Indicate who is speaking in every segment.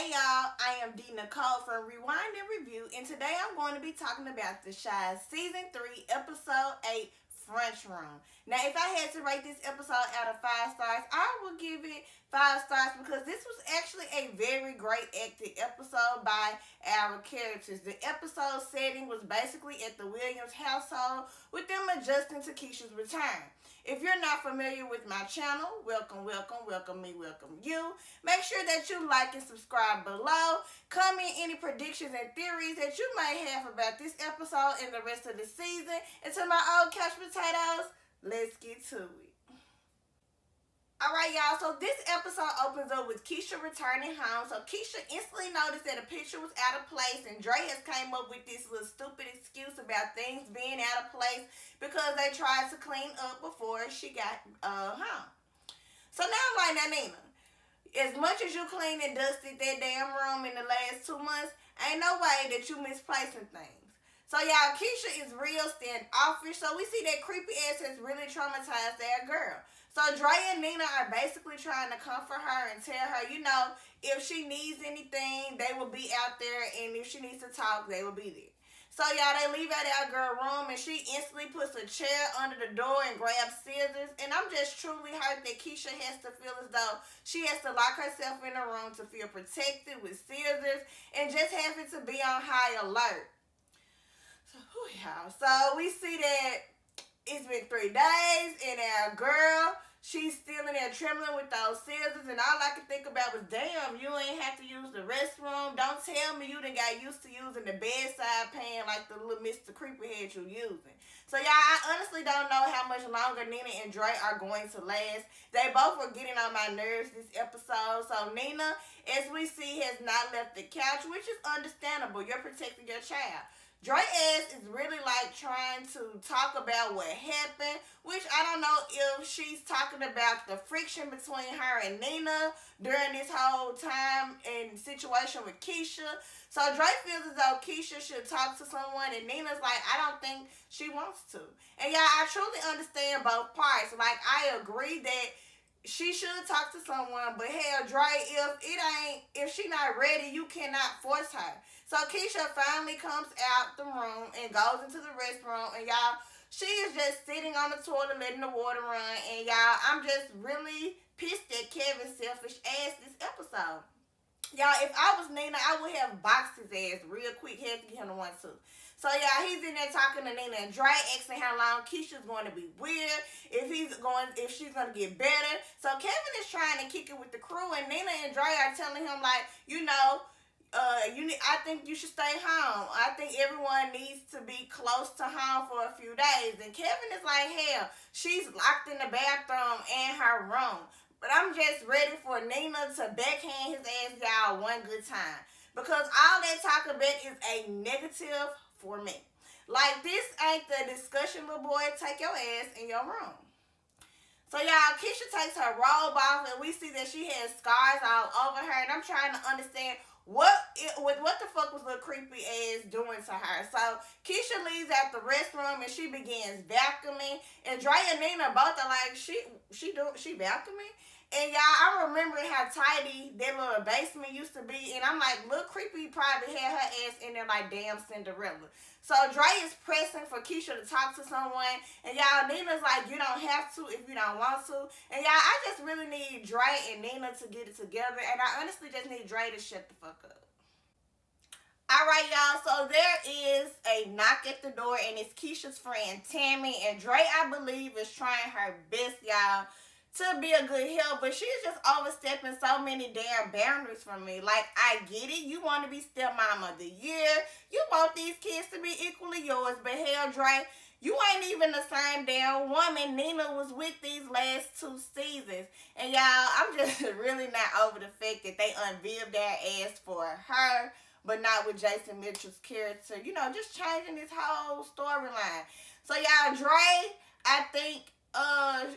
Speaker 1: Hey y'all, I am D.Nicole from Rewind and Review, and today I'm going to be talking about the Chi Season 3, Episode 8, French Room. Now, if I had to rate this episode out of 5 stars, I would give it 5 stars because this was actually a very great acted episode by our characters. The episode setting was basically at the Williams household with them adjusting to Keisha's return. If you're not familiar with my channel, welcome me, welcome you. Make sure that you like and subscribe below. Comment any predictions and theories that you may have about this episode and the rest of the season. And to my old couch potatoes, let's get to it. Alright, y'all, so this episode opens up with Keisha returning home. So Keisha instantly noticed that a picture was out of place, and Dre has came up with this little stupid excuse about things being out of place because they tried to clean up before she got home. So now I'm like, now Nina, as much as you cleaned and dusted that damn room in the last 2 months, ain't no way that you misplacing things. So y'all, Keisha is real standoffish, so we see that creepy ass has really traumatized that girl. So Dre and Nina are basically trying to comfort her and tell her, you know, if she needs anything, they will be out there, and if she needs to talk, they will be there. So y'all, they leave out our girl room, and she instantly puts a chair under the door and grabs scissors. And I'm just truly hurt that Keisha has to feel as though she has to lock herself in a room to feel protected with scissors and just having to be on high alert. So, y'all. So we see that it's been 3 days, and our girl, she's still in there trembling with those scissors, and all I could think about was, damn, you ain't have to use the restroom. Don't tell me you done got used to using the bedside pan like the little Mr. Creepyhead you using. So, y'all, I honestly don't know how much longer Nina and Dre are going to last. They both were getting on my nerves this episode. So, Nina, as we see, has not left the couch, which is understandable. You're protecting your child. Dre ass is really like trying to talk about what happened, which I don't know if she's talking about the friction between her and Nina during this whole time and situation with Keisha. So Dre feels as though Keisha should talk to someone, and Nina's like, I don't think she wants to. And y'all, I truly understand both parts. Like, I agree that she should talk to someone, but hell, Dre, if she not ready, you cannot force her. So Keisha finally comes out the room and goes into the restroom, and y'all, she is just sitting on the toilet letting the water run, and y'all, I'm just really pissed at Kevin's selfish ass this episode. Y'all, if I was Nina, I would have boxed his ass real quick, had to get him to 1-2. So yeah, he's in there talking to Nina and Dre, asking how long Keisha's going to be weird, if she's going to get better. So Kevin is trying to kick it with the crew, and Nina and Dre are telling him, like, you know, I think you should stay home. I think everyone needs to be close to home for a few days. And Kevin is like, hell, she's locked in the bathroom and her room. But I'm just ready for Nina to backhand his ass, y'all, one good time. Because all that talking back is a negative for me. Like, this ain't the discussion, little boy. Take your ass in your room. So, y'all, Keisha takes her robe off, and we see that she has scars all over her. And I'm trying to understand what the fuck was little creepy ass doing to her. So Keisha leaves out the restroom and she begins vacuuming. And Dre and Nina both are like, she vacuuming? And y'all, I remember how tidy that little basement used to be. And I'm like, little creepy probably had her ass in there like damn Cinderella. So Dre is pressing for Keisha to talk to someone. And y'all, Nina's like, you don't have to if you don't want to. And y'all, I just really need Dre and Nina to get it together. And I honestly just need Dre to shut the fuck up. Alright, y'all, so there is a knock at the door, and it's Keisha's friend Tammy. And Dre, I believe, is trying her best, y'all, to be a good help, but she's just overstepping so many damn boundaries from me. Like, I get it. You want to be stepmom of the year. You want these kids to be equally yours, but hell, Dre, you ain't even the same damn woman Nina was with these last 2 seasons. And y'all, I'm just really not over the fact that they unveiled their ass for her, but not with Jason Mitchell's character. You know, just changing this whole storyline. So y'all, Dre, I think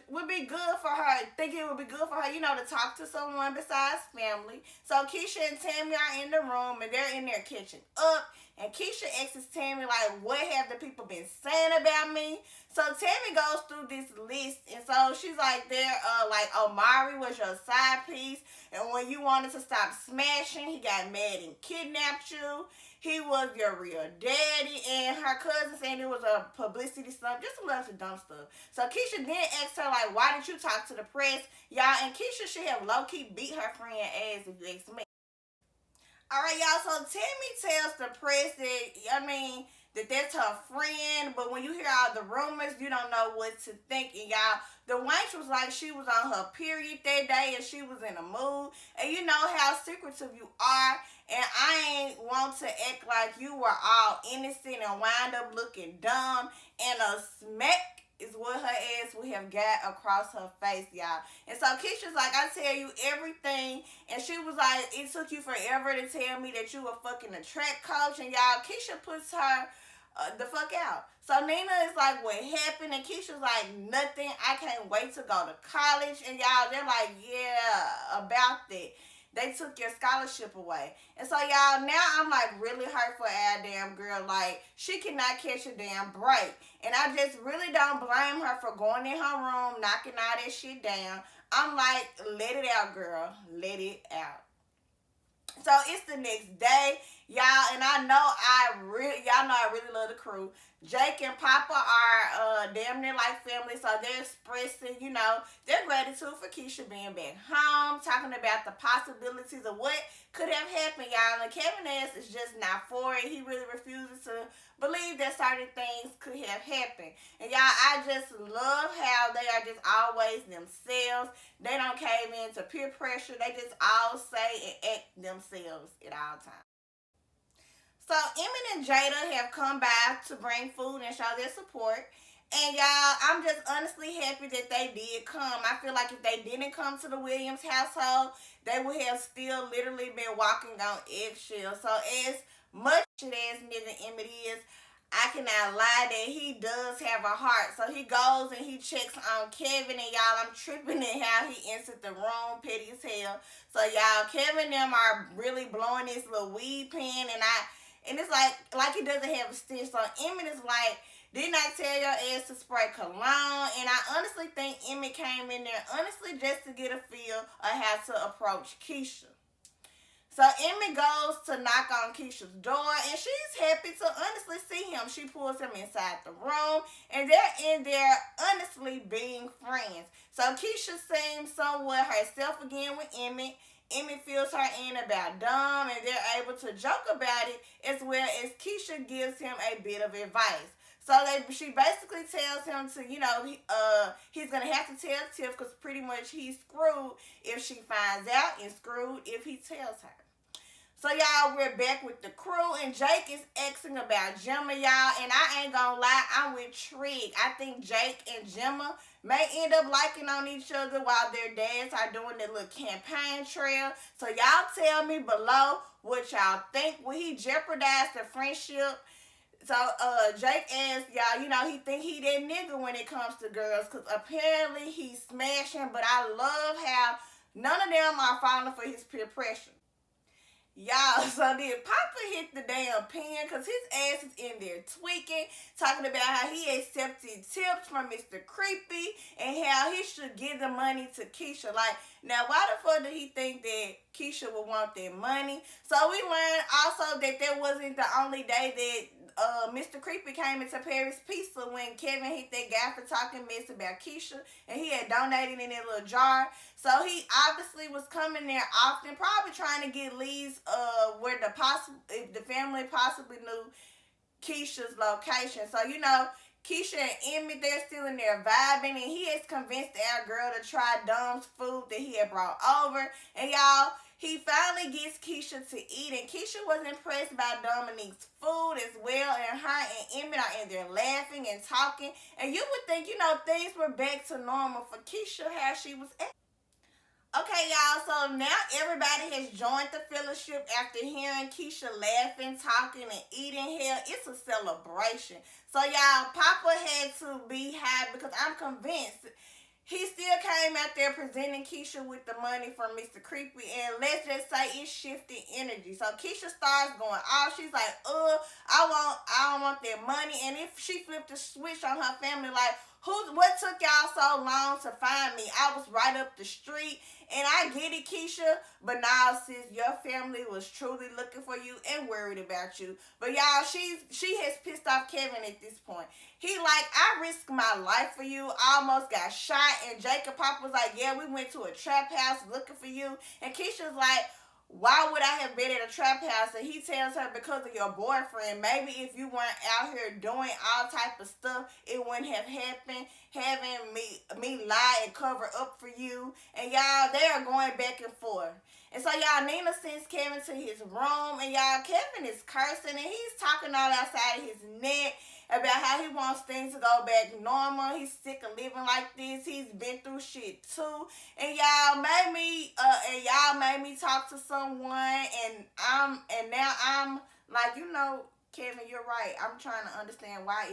Speaker 1: would be good for her. Think it would be good for her, to talk to someone besides family. So Keisha and Tammy are in the room and they're in there catching up. And Keisha asks Tammy, like, what have the people been saying about me? So Tammy goes through this list, and so she's like, like, Omari was your side piece, and when you wanted to stop smashing, he got mad and kidnapped you. He was your real daddy, and her cousin saying it was a publicity stunt, just a bunch of dumb stuff. So Keisha then asked her, like, why didn't you talk to the press? Y'all, and Keisha should have low-key beat her friend ass if you ask me. All right, y'all. So Tammy tells the press that that's her friend, but when you hear all the rumors, you don't know what to think. And y'all, the wench was like she was on her period that day and she was in a mood. And you know how secretive you are. And I ain't want to act like you were all innocent and wind up looking dumb. And a smack is what her ass would have got across her face, y'all. And so Keisha's like, I tell you everything. And she was like, it took you forever to tell me that you were fucking a track coach. And y'all, Keisha puts her the fuck out. So Nina is like, what happened? And Keisha's like, nothing. I can't wait to go to college. And y'all, they're like, yeah, about that. They took your scholarship away. And so, y'all, now I'm, like, really hurt for our damn girl. Like, she cannot catch a damn break. And I just really don't blame her for going in her room, knocking all that shit down. I'm like, let it out, girl. Let it out. So, it's the next day, y'all, and y'all know I really love the crew. Jake and Papa are damn near like family, so they're expressing, their gratitude for Keisha being back home, talking about the possibilities of what could have happened, y'all. And Kevin S is just not for it. He really refuses to believe that certain things could have happened. And y'all, I just love how they are just always themselves. They don't cave into peer pressure. They just all say and act themselves at all times. So Emmett and Jada have come by to bring food and show their support. And y'all, I'm just honestly happy that they did come. I feel like if they didn't come to the Williams household, they would have still literally been walking on eggshells. So as much as nigga Emmett is, I cannot lie that he does have a heart. So he goes and he checks on Kevin, and y'all, I'm tripping at how he entered the room, petty as hell. So y'all, Kevin and them are really blowing this little weed pen, and it's like it doesn't have a stench. So Emmett is like, didn't I tell your ass to spray cologne? And I honestly think Emmett came in there honestly just to get a feel of how to approach Keisha. So Emmett goes to knock on Keisha's door, and she's happy to honestly see him. She pulls him inside the room, and they're in there honestly being friends. So Keisha seems somewhat herself again with Emmett. Emmett fills her in about Dom, and they're able to joke about it, as well as Keisha gives him a bit of advice. So she basically tells him to, he's going to have to tell Tiff because pretty much he's screwed if she finds out and screwed if he tells her. So, y'all, we're back with the crew, and Jake is asking about Gemma, y'all, and I ain't gonna lie, I'm with Trig. I think Jake and Gemma may end up liking on each other while their dads are doing their little campaign trail. So, y'all tell me below what y'all think. Will he jeopardize the friendship? So, Jake asked, y'all, he think he that nigga when it comes to girls, because apparently he's smashing, but I love how none of them are falling for his peer pressure. Y'all, so then Papa hit the damn pen because his ass is in there tweaking, talking about how he accepted tips from Mr. Creepy and how he should give the money to Keisha. Like, now, why the fuck did he think that Keisha would want that money? So we learned also that that wasn't the only day that Mr. Creepy came into Paris Pizza when Kevin hit that guy for talking mess about Keisha, and he had donated in that little jar. So he obviously was coming there often, probably trying to get leads where if the family possibly knew Keisha's location. So, Keisha and Emmett, they're still in there vibing, and he has convinced our girl to try Dom's food that he had brought over. And y'all, he finally gets Keisha to eat, and Keisha was impressed by Dominique's food as well, and her and Emmett are in there laughing and talking. And you would think, things were back to normal for Keisha, how she was acting. Okay, y'all, so now everybody has joined the fellowship after hearing Keisha laughing, talking, and eating. Hell, it's a celebration. So, y'all, Papa had to be high because I'm convinced he still came out there presenting Keisha with the money from Mr. Creepy, and let's just say it shifted energy. So Keisha starts going off. She's like, I don't want that money. And if she flipped the switch on her family, like, what took y'all so long to find me? I was right up the street. And I get it, Keisha, but now sis, your family was truly looking for you and worried about you. But y'all, she has pissed off Kevin at this point. He like, I risked my life for you. I almost got shot. And Jacob Pop was like, yeah, we went to a trap house looking for you. And Keisha's like, why would I have been at a trap house? And he tells her, because of your boyfriend. Maybe if you weren't out here doing all type of stuff, it wouldn't have happened. Having me lie and cover up for you. And y'all, they are going back and forth. And so y'all, Nina sends Kevin to his room, and y'all, Kevin is cursing, and he's talking all outside of his neck about how he wants things to go back normal. He's sick of living like this. He's been through shit too. And y'all made me talk to someone, and now I'm like, Kevin, you're right. I'm trying to understand why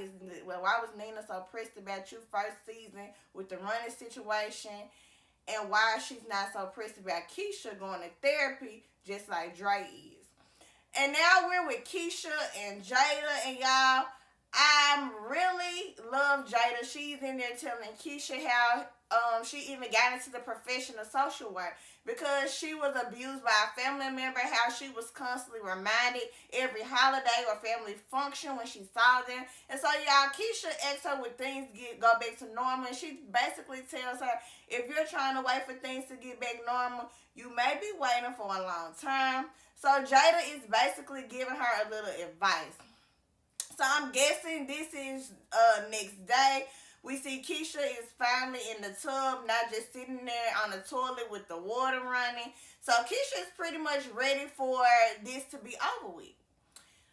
Speaker 1: was Nina so pressed about you first season with the running situation, and why she's not so pressed about Keisha going to therapy just like Dre is. And now we're with Keisha and Jada, and y'all, I really love Jada. She's in there telling Keisha how she even got into the profession of social work because she was abused by a family member, how she was constantly reminded every holiday or family function when she saw them. And so, y'all, Keisha asks her when things go back to normal, and she basically tells her, if you're trying to wait for things to get back normal, you may be waiting for a long time. So Jada is basically giving her a little advice. So I'm guessing this is next day. We see Keisha is finally in the tub, not just sitting there on the toilet with the water running. So Keisha is pretty much ready for this to be over with.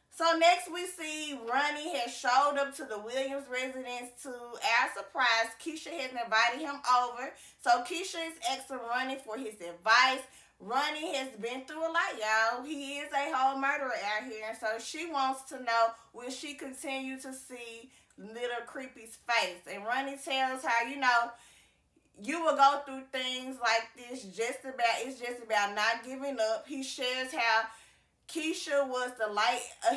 Speaker 1: So next we see Ronnie has showed up to the Williams residence. To our surprise, Keisha has invited him over. So Keisha is asking Ronnie for his advice. Ronnie has been through a lot, y'all. He is a whole murderer out here. And so she wants to know, will she continue to see little Creepy's face? And Ronnie tells her, you will go through things like this it's just about not giving up. He shares how Keisha was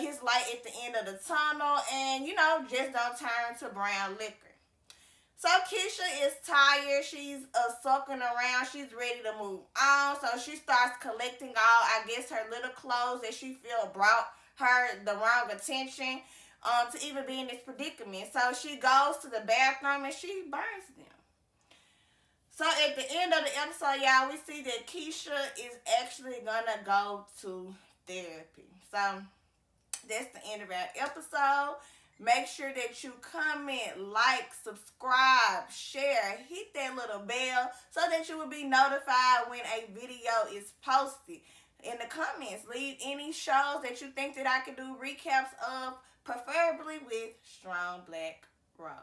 Speaker 1: his light at the end of the tunnel, and just don't turn to brown liquor. So Keisha is tired. She's sucking around. She's ready to move on. So she starts collecting her little clothes that she feel brought her the wrong attention to even be in this predicament. So she goes to the bathroom and she burns them. So at the end of the episode, y'all, we see that Keisha is actually gonna go to therapy. So that's the end of our episode. Make sure that you comment, like, subscribe, share, hit that little bell so that you will be notified when a video is posted. In the comments, leave any shows that you think that I could do recaps of, preferably with Strong Black Rose.